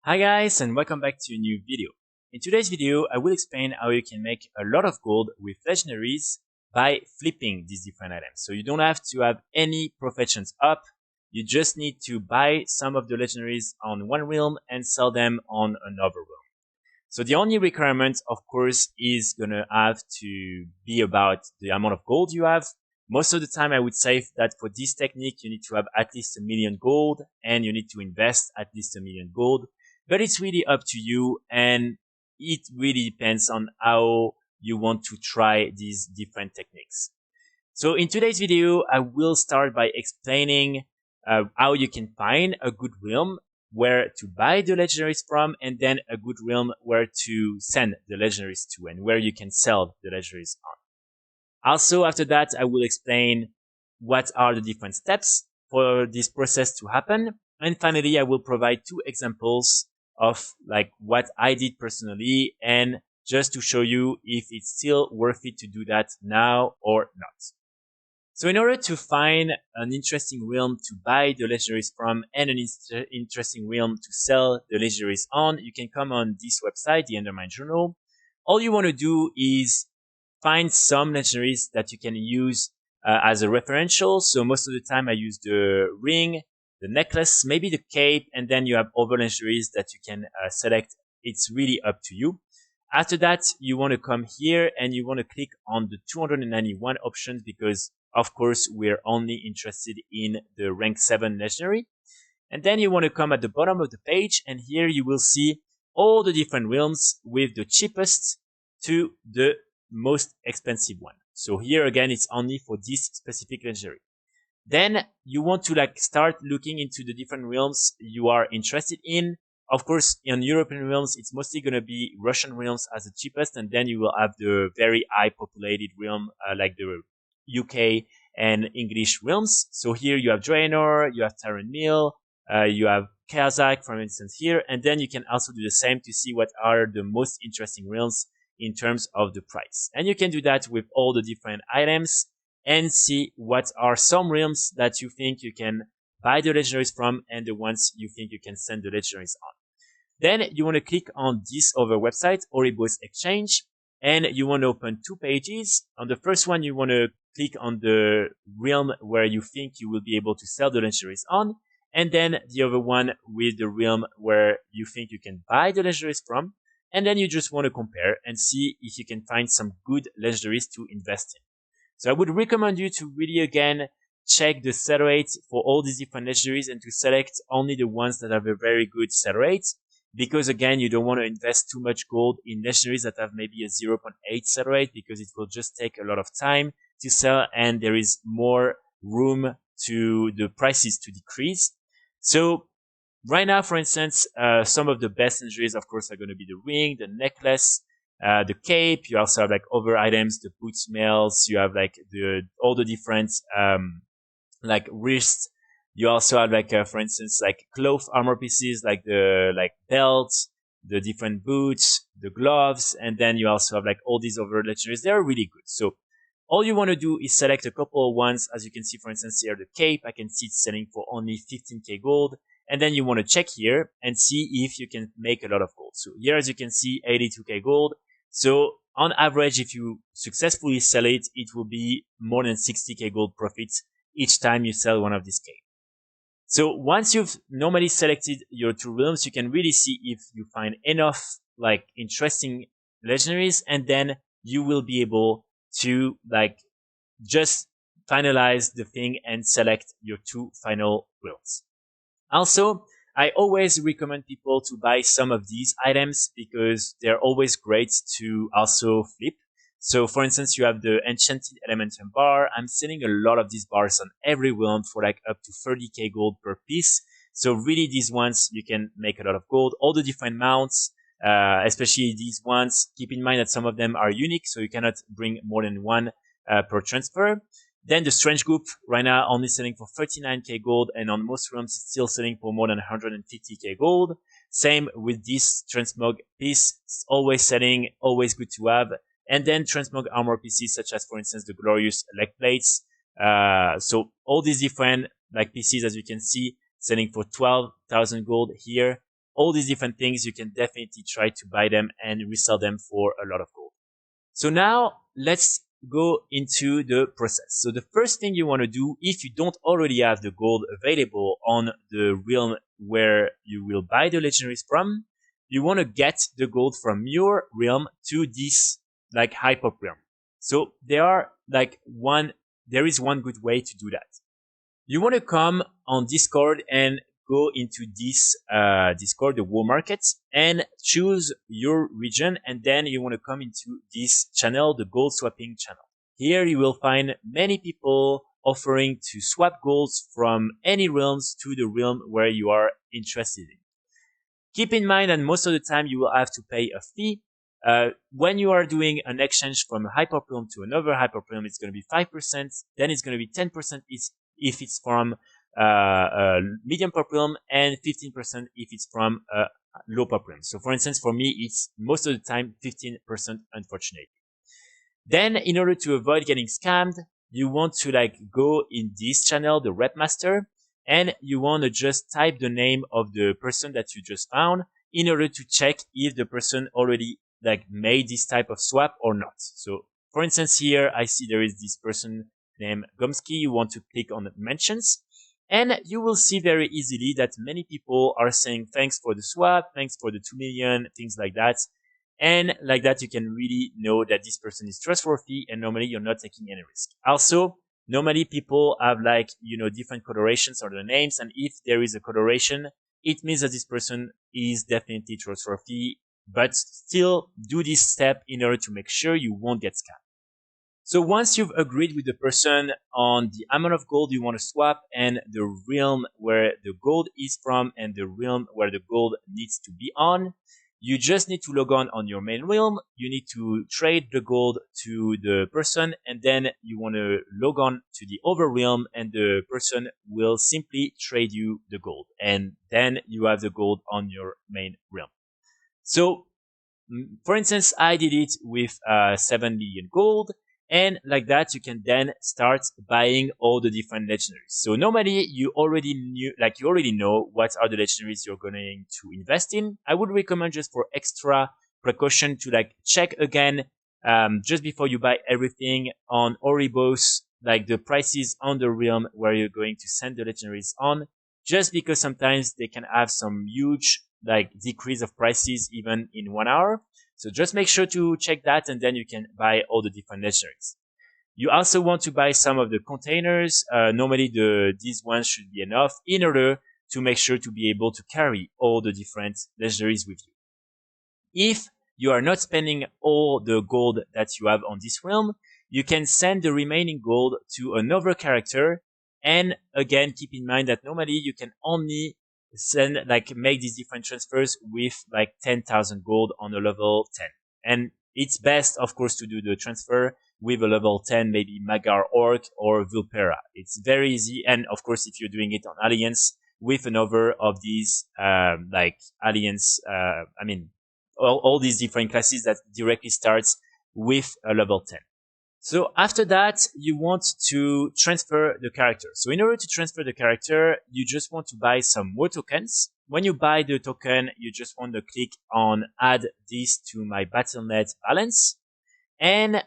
Hi guys, and welcome back to a new video. In today's video, I will explain how you can make a lot of gold with legendaries by flipping these different items. So you don't have to have any professions up. You just need to buy some of the legendaries on one realm and sell them on another realm. So the only requirement, of course, is gonna have to be about the amount of gold you have. Most of the time, I would say that for this technique, you need to have at least 1,000,000 gold and you need to invest at least 1,000,000 gold. But it's really up to you, and it really depends on how you want to try these different techniques. So in today's video, I will start by explaining how you can find a good realm where to buy the legendaries from, and then a good realm where to send the legendaries to, and where you can sell the legendaries on. Also, after that, I will explain what are the different steps for this process to happen. And finally, I will provide 2 examples of like what I did personally, and just to show you if it's still worth it to do that now or not. So in order to find an interesting realm to buy the legendaries from and an interesting realm to sell the legendaries on, you can come on this website, the Endermine Journal. All you want to do is find some legendaries that you can use as a referential. So most of the time I use the ring, the necklace, maybe the cape, and then you have other legendaries that you can select. It's really up to you. After that, you want to come here and you want to click on the 291 options because, of course, we're only interested in the rank 7 legendary. And then you want to come at the bottom of the page, and here you will see all the different realms with the cheapest to the most expensive one. So here again, it's only for this specific legendary. Then you want to like start looking into the different realms you are interested in. Of course, in European realms, it's mostly going to be Russian realms as the cheapest, and then you will have the very high populated realm like the UK and English realms. So here you have Draenor, you have Terran Mill, you have Kazakh, for instance, here, and then you can also do the same to see what are the most interesting realms in terms of the price. And you can do that with all the different items and see what are some realms that you think you can buy the legendaries from and the ones you think you can send the legendaries on. Then you want to click on this other website, Oribos Exchange, and you want to open 2 pages. On the first one, you want to click on the realm where you think you will be able to sell the legendaries on, and then the other one with the realm where you think you can buy the legendaries from. And then you just want to compare and see if you can find some good legendaries to invest in. So I would recommend you to really again check the sell rate for all these different legendaries and to select only the ones that have a very good sell rate. Because again, you don't want to invest too much gold in legendaries that have maybe a 0.8 sell rate, because it will just take a lot of time to sell and there is more room to the prices to decrease. So right now, for instance, some of the best legendaries, of course, are going to be the ring, the necklace, the cape. You also have like other items, the boot smells. You have like all the different like wrist. You also have like for instance like cloth armor pieces, like the belts, the different boots, the gloves, and then you also have like all these other legendaries. They are really good. So all you want to do is select a couple of ones. As you can see, for instance, here the cape, I can see it's selling for only 15k gold. And then you want to check here and see if you can make a lot of gold. So here, as you can see, 82k gold. So on average, if you successfully sell it, it will be more than 60k gold profits each time you sell one of these cape. So once you've normally selected your 2 realms, you can really see if you find enough like interesting legendaries, and then you will be able to like just finalize the thing and select your 2 final realms. Also, I always recommend people to buy some of these items because they're always great to also flip. So for instance, you have the Enchanted Elementum bar. I'm selling a lot of these bars on every realm for like up to 30k gold per piece. So really these ones, you can make a lot of gold. All the different mounts, especially these ones, keep in mind that some of them are unique, so you cannot bring more than one per transfer. Then the Strange Group, right now only selling for 39k gold, and on most realms it's still selling for more than 150k gold. Same with this Transmog piece, it's always selling, always good to have. And then Transmog armor pieces, such as for instance the Glorious leg plates. So all these different like pieces, as you can see, selling for 12,000 gold here. all these different things, you can definitely try to buy them and resell them for a lot of gold. So now let's go into the process. So the first thing you want to do, if you don't already have the gold available on the realm where you will buy the legendaries from, you want to get the gold from your realm to this like hyper realm. So there is one good way to do that. You want to come on Discord and go into this Discord, the WoW market, and choose your region, and then you want to come into this channel, the gold swapping channel. Here you will find many people offering to swap golds from any realms to the realm where you are interested in. Keep in mind that most of the time you will have to pay a fee. When you are doing an exchange from a hyperrealm to another hyperrealm, it's going to be 5%. Then it's going to be 10% if it's from medium pop realm, and 15% if it's from low pop realm. So for instance, for me, it's most of the time 15%, unfortunately. Then in order to avoid getting scammed, you want to like go in this channel, the rep master, and you want to just type the name of the person that you just found in order to check if the person already like made this type of swap or not. So for instance, here I see there is this person named Gomsky. You want to click on mentions, and you will see very easily that many people are saying thanks for the swap, thanks for the 2 million, things like that. And like that, you can really know that this person is trustworthy, and normally you're not taking any risk. Also, normally people have like, different colorations or their names. And if there is a coloration, it means that this person is definitely trustworthy, but still do this step in order to make sure you won't get scammed. So once you've agreed with the person on the amount of gold you want to swap and the realm where the gold is from and the realm where the gold needs to be on, you just need to log on your main realm. You need to trade the gold to the person, and then you want to log on to the other realm, and the person will simply trade you the gold, and then you have the gold on your main realm. So for instance, I did it with 7 million gold. And like that, you can then start buying all the different legendaries. So normally you already know what are the legendaries you're going to invest in. I would recommend, just for extra precaution, to like check again, just before you buy everything on Oribos, like the prices on the realm where you're going to send the legendaries on, just because sometimes they can have some huge like decrease of prices even in 1 hour. So just make sure to check that, and then you can buy all the different legendaries. You also want to buy some of the containers. Normally these ones should be enough in order to make sure to be able to carry all the different legendaries with you. If you are not spending all the gold that you have on this realm, you can send the remaining gold to another character. And again, keep in mind that normally you can only make these different transfers with like 10,000 gold on a level 10. And it's best, of course, to do the transfer with a level 10, maybe Magar Orc or Vulpera. It's very easy. And of course, if you're doing it on Alliance with another of these, Alliance, all these different classes that directly starts with a level 10. So after that, you want to transfer the character. So in order to transfer the character, you just want to buy some WoW tokens. When you buy the token, you just want to click on add this to my Battle.net balance. And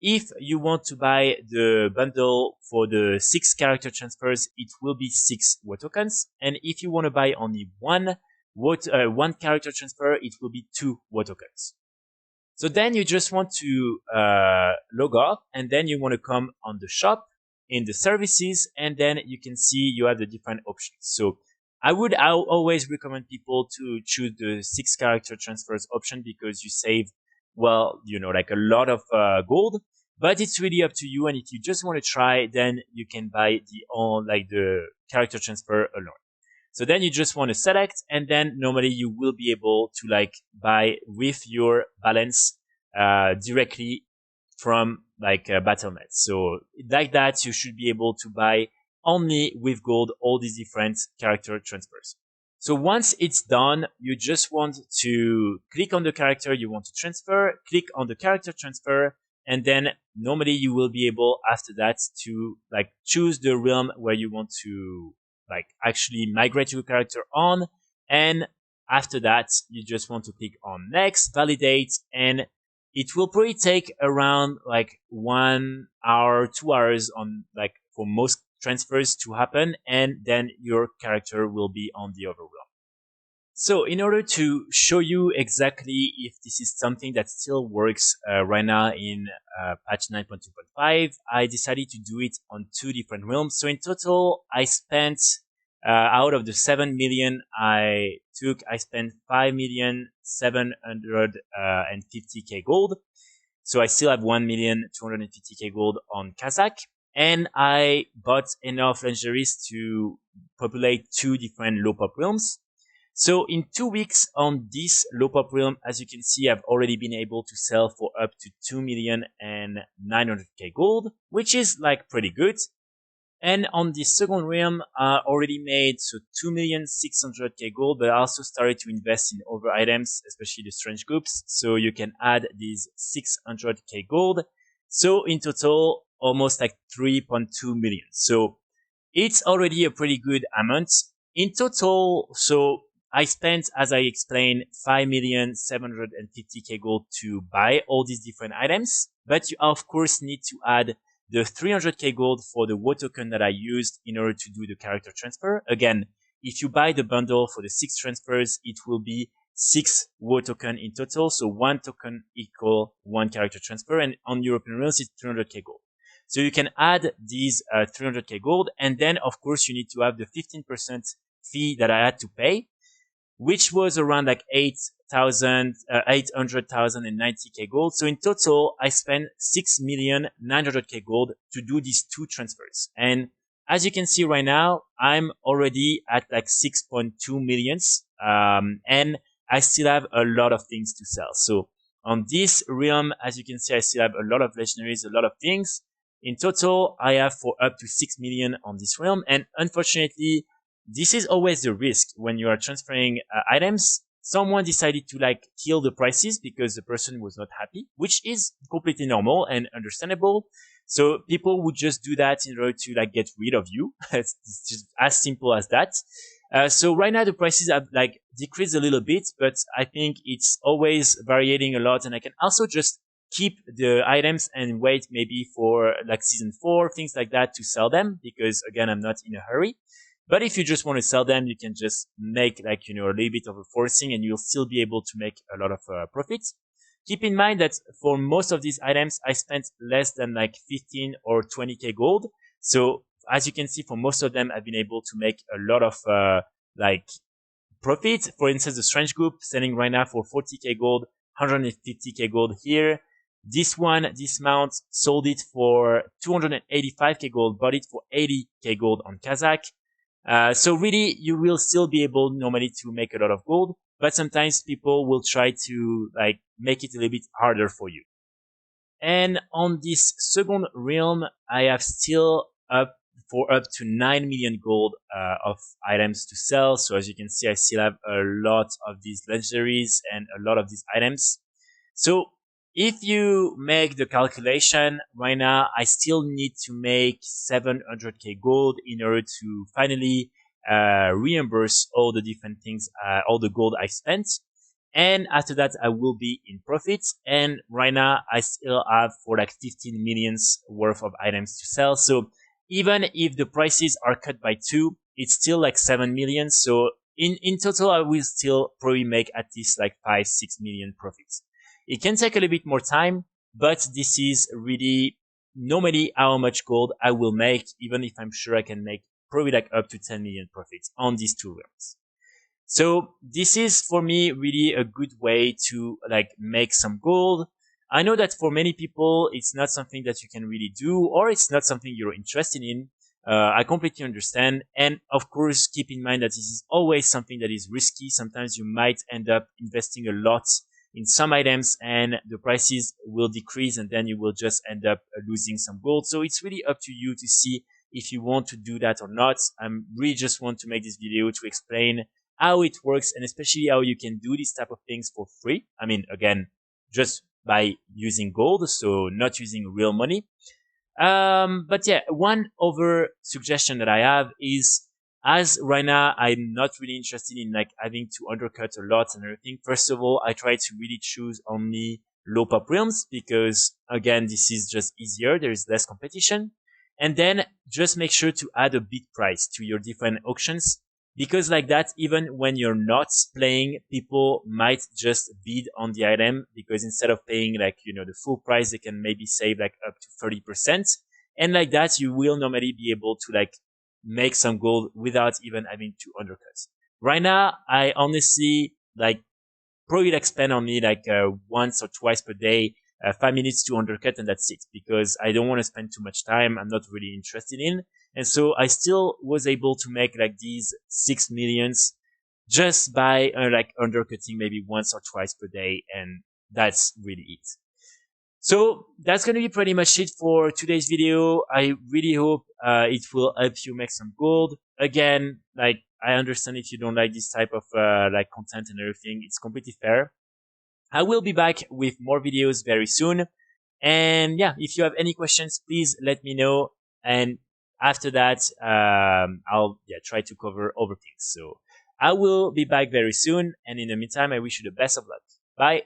if you want to buy the bundle for the 6 character transfers, it will be 6 WoW tokens. And if you want to buy only one character transfer, it will be 2 WoW tokens. So then you just want to log off, and then you want to come on the shop in the services, and then you can see you have the different options. So I'll always recommend people to choose the 6 character transfers option, because you save, like a lot of gold, but it's really up to you. And if you just want to try, then you can buy the character transfer alone. So then you just want to select, and then normally you will be able to buy with your balance directly from Battle.net. So like that, you should be able to buy only with gold all these different character transfers. So once it's done, you just want to click on the character you want to transfer, click on the character transfer, and then normally you will be able after that to choose the realm where you want to actually migrate your character on, and After that, you just want to click on next, validate, and it will probably take around like 1 hour, 2 hours on like for most transfers to happen, and then your character will be on the overworld. So in order to show you exactly if this is something that still works right now in patch 9.2.5, I decided to do it on 2 different realms. So in total, I spent out of the 7 million I spent 5,750,000 gold. So I still have 1,250,000 gold on Kazakh, and I bought enough legendaries to populate 2 different low pop realms. So in 2 weeks on this low pop realm, as you can see, I've already been able to sell for up to 2,900,000 gold, which is like pretty good. And on the second realm, I already made so 2,600,000 gold, but I also started to invest in other items, especially the strange groups. So you can add these 600,000 gold. So in total, almost like 3.2 million. So it's already a pretty good amount. In total, so I spent, as I explained, 5,750,000 gold to buy all these different items, but you of course need to add the 300,000 gold for the WoW token that I used in order to do the character transfer. Again, if you buy the bundle for the 6 transfers, it will be 6 WoW token in total. So 1 token equal 1 character transfer, and on European realms, it's 300,000 gold. So you can add these 300,000 gold, and then of course you need to have the 15% fee that I had to pay, which was around like 800,090 gold. So in total, I spent 6,900,000 gold to do these 2 transfers. And as you can see right now, I'm already at like 6.2 millions. And I still have a lot of things to sell. So on this realm, as you can see, I still have a lot of legendaries, a lot of things. In total, I have for up to 6 million on this realm. And unfortunately, this is always the risk when you are transferring items. Someone decided to like kill the prices because the person was not happy, which is completely normal and understandable. So people would just do that in order to like get rid of you. It's just as simple as that. So right now the prices have like decreased a little bit, but I think it's always varying a lot. And I can also just keep the items and wait maybe for like season 4, things like that to sell them, because again, I'm not in a hurry. But if you just want to sell them, you can just make like, a little bit of a forcing, and you'll still be able to make a lot of profits. Keep in mind that for most of these items, I spent less than like 15 or 20k gold. So as you can see, for most of them, I've been able to make a lot of like profit. For instance, the strange group selling right now for 40k gold, 150k gold here. This one, this mount, sold it for 285k gold, bought it for 80k gold on Kazakh. So really, you will still be able normally to make a lot of gold, but sometimes people will try to like make it a little bit harder for you. And on this second realm, I have still up to 9 million gold of items to sell. So as you can see, I still have a lot of these legendaries and a lot of these items. So if you make the calculation right now, I still need to make 700k gold in order to finally reimburse all the different things, all the gold I spent. And after that, I will be in profits. And right now, I still have for like 15 millions worth of items to sell. So even if the prices are cut by 2, it's still like 7 million. So in total, I will still probably make at least like 5-6 million profits. It can take a little bit more time, but this is really normally how much gold I will make, even if I'm sure I can make probably like up to 10 million profits on these 2 realms. So this is for me really a good way to like make some gold. I know that for many people, it's not something that you can really do, or it's not something you're interested in. I completely understand. And of course, keep in mind that this is always something that is risky. Sometimes you might end up investing a lot in some items and the prices will decrease, and then you will just end up losing some gold. So it's really up to you to see if you want to do that or not. I really just want to make this video to explain how it works, and especially how you can do these type of things for free. I mean, again, just by using gold, so not using real money. But yeah, one other suggestion that I have is As right now, I'm not really interested in like having to undercut a lot and everything. First of all, I try to really choose only low pop realms because again, this is just easier. There is less competition. And then just make sure to add a bid price to your different auctions because like that, even when you're not playing, people might just bid on the item because instead of paying like, the full price, they can maybe save like up to 30%. And like that, you will normally be able to like make some gold without even having to undercut. Right now, I honestly like probably like spend only like once or twice per day, 5 minutes to undercut, and that's it because I don't want to spend too much time. I'm not really interested in, and so I still was able to make like these 6 millions just by like undercutting maybe once or twice per day, and that's really it. So that's going to be pretty much it for today's video. I really hope it will help you make some gold. Again, like I understand if you don't like this type of like content and everything, it's completely fair. I will be back with more videos very soon. And yeah, if you have any questions, please let me know. And after that, I'll try to cover other things. So I will be back very soon. And in the meantime, I wish you the best of luck. Bye.